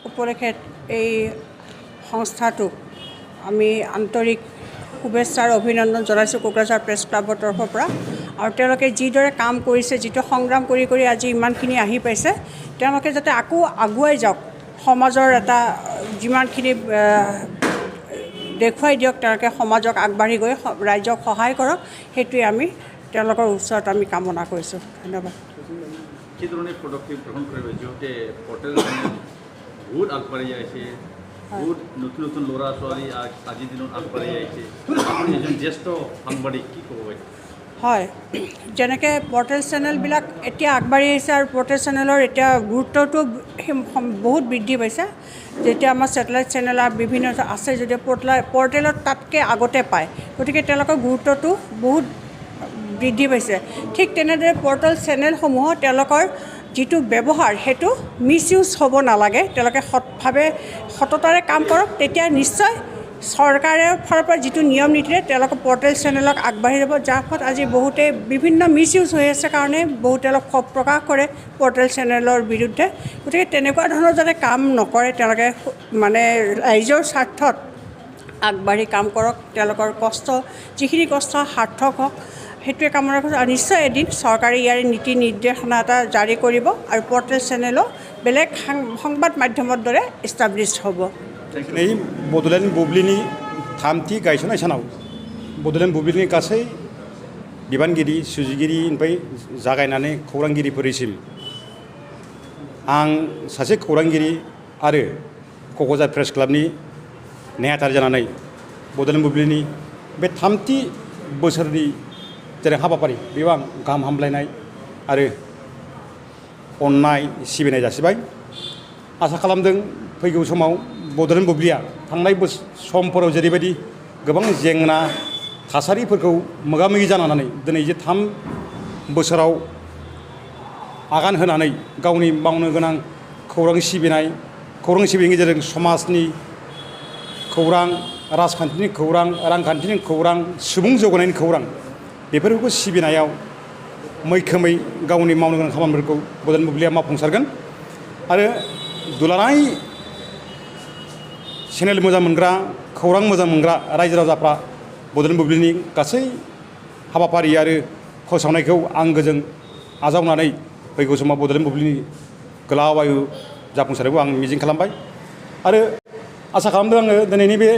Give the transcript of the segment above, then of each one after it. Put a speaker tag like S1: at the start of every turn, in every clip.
S1: উপলক্ষে এই সংস্থাটোক আমি আন্তৰিক শুভেচ্ছা আৰু অভিনন্দন জনাইছোঁ কোকৰাঝাৰ প্ৰেছ ক্লাবৰ তৰফৰ পৰা। আৰু তেওঁলোকে যিদৰে কাম কৰিছে, যিটো সংগ্ৰাম কৰি কৰি আজি ইমানখিনি আহি পাইছে, তেওঁলোকে যাতে আকৌ আগুৱাই যাওক, সমাজৰ এটা যিমানখিনি দেখুৱাই দিয়ক, তেওঁলোকে সমাজক আগবাঢ়ি গৈ ৰাইজক সহায় কৰক, সেইটোৱে আমি তেওঁলোকৰ ওচৰত আমি কামনা কৰিছোঁ। ধন্যবাদ।
S2: কি ধৰণে পদক্ষেপ গ্ৰহণ কৰিব যিহেতু পৰ্টেল বহুত আগবাঢ়ি আহিছে, বহুত নতুন নতুন ল'ৰা ছোৱালী আজিৰ দিনত আগবাঢ়ি আহিছে, আপুনি এজন জ্যেষ্ঠ সাংবাদিক, কি ক'ব পাৰি?
S1: হয়, যেনেকৈ পৰ্টেল চেনেলবিলাক এতিয়া আগবাঢ়ি আহিছে আৰু পৰ্টেল চেনেলৰ এতিয়া গুৰুত্বটো বহুত বৃদ্ধি পাইছে। যেতিয়া আমাৰ ছেটেলাইট চেনেল বিভিন্ন আছে যদিও পৰ্টেলত তাতকৈ আগতে পায়, গতিকে তেওঁলোকৰ গুৰুত্বটো বহুত বৃদ্ধি পাইছে। ঠিক তেনেদৰে পৰ্টেল চেনেলসমূহৰ তেওঁলোকৰ যিটো ব্যৱহাৰ সেইটো মিছ ইউজ হ'ব নালাগে, তেওঁলোকে সততাৰে কাম কৰক, তেতিয়া নিশ্চয় চৰকাৰৰ ফালৰ পৰা যিটো নিয়ম নীতিৰে তেওঁলোকৰ পৰ্টেল চেনেলক আগবাঢ়ি যাব, যাৰ ফলত আজি বহুতে বিভিন্ন মিছ ইউজ হৈ আছে কাৰণে বহুতে অলপ ক্ষোভ প্ৰকাশ কৰে পৰ্টেল চেনেলৰ বিৰুদ্ধে। গতিকে তেনেকুৱা ধৰণৰ যাতে কাম নকৰে, তেওঁলোকে মানে ৰাইজৰ স্বাৰ্থত আগবাঢ়ি কাম কৰক, তেওঁলোকৰ কষ্ট যিখিনি কষ্ট সাৰ্থক হওক, সেইটোৱে কামনা কৰিছোঁ। আৰু নিশ্চয় এদিন চৰকাৰে ইয়াৰে নীতি নিৰ্দেশনা এটা জাৰি কৰিব আৰু পৰ্টেল চেনেলো বেলেগ সংবাদ মাধ্যমৰ দৰে এষ্টাব্লিছ হ'ব।
S3: नै बड'लेण्ड बुब्लिनि थामथि गायसननाय सानाव बड'लेण्ड बुब्लिनि गासै बिबानगिरि सुजुगिरिनिफ्राय जागायनानै खौरांगिरिफोरसिम आं सासे खौरांगिरि आरो क'क्राझार प्रेस क्लाबनि नेहाथारि जानानै बड'लेण्ड बुब्लिनि बे थामथि बोसोरनि जेरै हाबाफारि बेयाव आं गाहाम हामलायनाय आरो अननाय सिबिनाय जासिबाय। आसा खालामदों फैगौ समाव बड'लेण्ड बुब्लिया थांनाय समफोराव जेरैबायदि गोबां जेंना थासारिफोरखौ मोगा मोगि जानानै दिनै जे 3 बोसोराव आगान होनानै गावनि मावनो गोनां खौरां सिबिनायनि गेजेरजों समाजनि खौरां, राजखान्थिनि खौरां, रांखान्थिनि खौरां, सुबुं जौगानायनि खौरां बेफोरखौ सिबिनायाव मैखोमै गावनि मावनो गोनां खामानिफोरखौ बड'लेण्ड बुब्लिया मावफुंसारगोन। आरो दुलाराय चेनेल मोजां मोनग्रा, खौरां मोजां मोनग्रा रायजो राजाफ्रा बड'लेण्ड बुब्लिनि गासै हाबाफारि आरो फोसावनायखौ आंगोजों आजावनानै फैगौ समाव बड'लेण्ड बुब्लिनि गोलाव आयु जाफुंसारनायखौ आं मिजिं खालामबाय। आरो आसा खालामदों आङो दिनैनि बे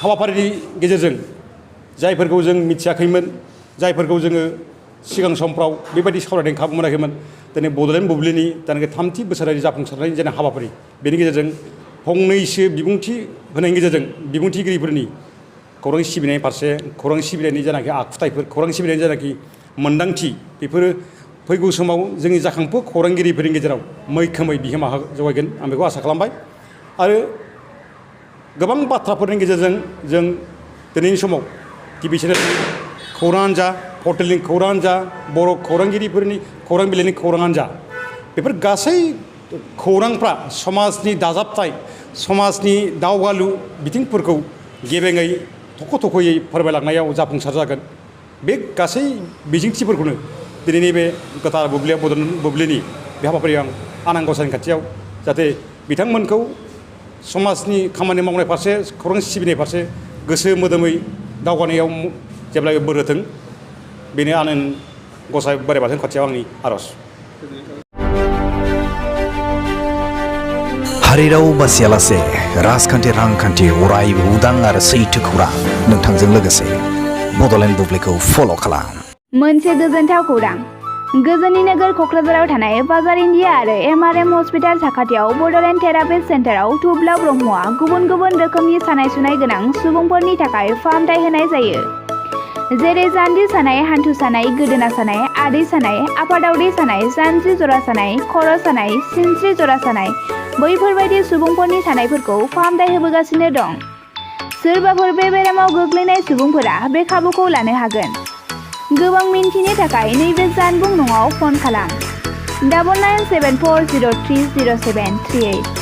S3: हाबाफारिनि गेजेरजों जायफोरखौ जों मिथियाखैमोन, जायफोरखौ जोङो सिगां समफ्राव बेबायदि सावरायनायनि खाबु मोनाखैमोन, दिनै बड'लेण्ड बुब्लिनि जायनाखि 3थि बोसोरारि जाफुंसारनायनि जेने हाबाफारि बेनि गेजेरजों फंनैसो बिबुंथि होनायनि गेजेरजों बिबुंथिगिरिफोरनि खौरां सिबिनायनि फारसे, खौरां सिबिनायनि जेनाखि आखुथायफोर, खौरां सिबिनायनि जेनाखि मोन्दांथि, बेफोरो फैगौ समाव जोंनि जाखांफु खौरांगिरिफोरनि गेजेराव मैखोमै बिहोमा जगायगोन, आं बेखौ आसा खालामबाय। आरो गोबां बाथ्राफोरनि गेजेरजों जों दिनैनि समाव टिभि चेनेलनि खौराङानो जा, पर्टेलनि खौराङानो जा, बर' खौरांगिरिफोरनि खौरां बिलाइनि खौराङानो जा, बेफोर गासै खौरांफ्रा समाजनि दाजाबथाय, समाजनि दावगालु बिथिंफोरखौ गेबेङै थख'यै फोरमायलांनायाव जाफुंसार जागोन। बे गासै बिजिंथिफोरखौनो दिनैनि बे गोथार बुब्लियाव बड'लेण्ड बुब्लिनि बे हाबाफारियाव आनान गसाइनि खाथियाव जाहाथे बिथांमोनखौ समाजनि खामानि मावनाय फारसे, खौरां सिबिनाय फारसे गोसो मोदोमै दावगानायाव जेब्लाबो बोर होथों, बेनो आनान गसाइ बोराइ बाथौनि खाथियाव आंनि आर'ज।
S4: हारि राव बासियालासे राजखान्थि रांखान्थि अरायबो उदां आरो सैथो खौरां नोंथांजों लोगोसे बड'लेण्ड बुब्लिखौ फल' खालाम।
S5: मोनसे गोजोनथाव खौरां। गोजोननि नोगोर क'क्राझाराव थानाय बाजार इन्डिया आरो MRM हस्पिटाल साखाथियाव बड'लेण्ड थेरापिस्ट सेन्टाराव थुब्ला ब्रह्मआ गुबुन गुबुन रोखोमनि सानाय सुनाय गोनां सुबुंफोरनि थाखाय फाहामथाय होनाय जायो। जेरै जान्जि सानाय, हान्थु सानाय, गोदोना सानाय, आदै सानाय, आफादावदै सानाय, जानजि जरा सानाय, खर' सानाय, सिनस्रि जरा सानाय, बैफोरबायदि सुबुंफोरनि सानायफोरखौ फाहामथाय होबोगासिनो दं। सोरबाफोर बे बेरामाव गोग्लैनाय सुबुंफोरा बे खाबुखौ लानो हागोन। गोबां मिन्थिनो थाखाय नैबे जानबुं नङाव फन खालाम 9974030738।